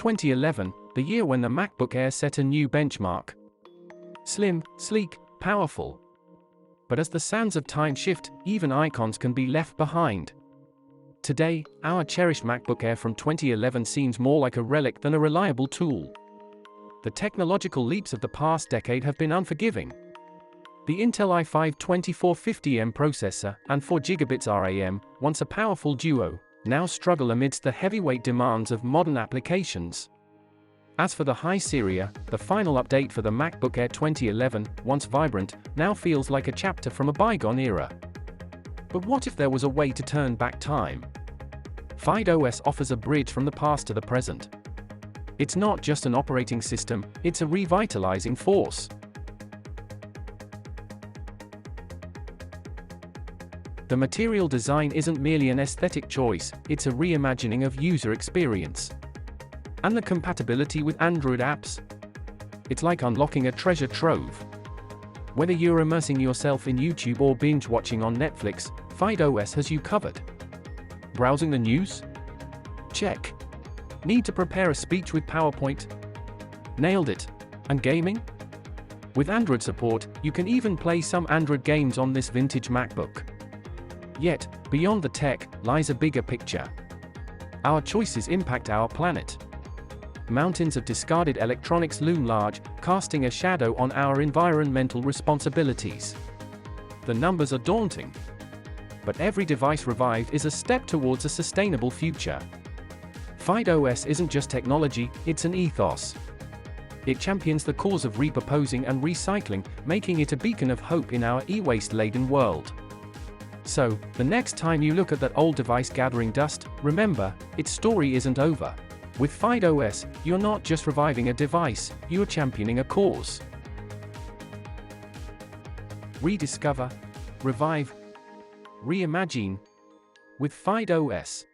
2011, the year when the MacBook Air set a new benchmark. Slim, sleek, powerful. But as the sands of time shift, even icons can be left behind. Today, our cherished MacBook Air from 2011 seems more like a relic than a reliable tool. The technological leaps of the past decade have been unforgiving. The Intel i5-2450M processor and 4GB RAM, once a powerful duo, now struggle amidst the heavyweight demands of modern applications. As for the High Sierra, the final update for the MacBook Air 2011, once vibrant, now feels like a chapter from a bygone era. But what if there was a way to turn back time? FydeOS offers a bridge from the past to the present. It's not just an operating system, it's a revitalizing force. The material design isn't merely an aesthetic choice, it's a reimagining of user experience. And the compatibility with Android apps? It's like unlocking a treasure trove. Whether you're immersing yourself in YouTube or binge-watching on Netflix, FydeOS has you covered. Browsing the news? Check. Need to prepare a speech with PowerPoint? Nailed it. And gaming? With Android support, you can even play some Android games on this vintage MacBook. Yet, beyond the tech, lies a bigger picture. Our choices impact our planet. Mountains of discarded electronics loom large, casting a shadow on our environmental responsibilities. The numbers are daunting. But every device revived is a step towards a sustainable future. FydeOS isn't just technology, it's an ethos. It champions the cause of repurposing and recycling, making it a beacon of hope in our e-waste-laden world. So, the next time you look at that old device gathering dust, remember, its story isn't over. With FydeOS, you're not just reviving a device, you're championing a cause. Rediscover, revive, reimagine with FydeOS.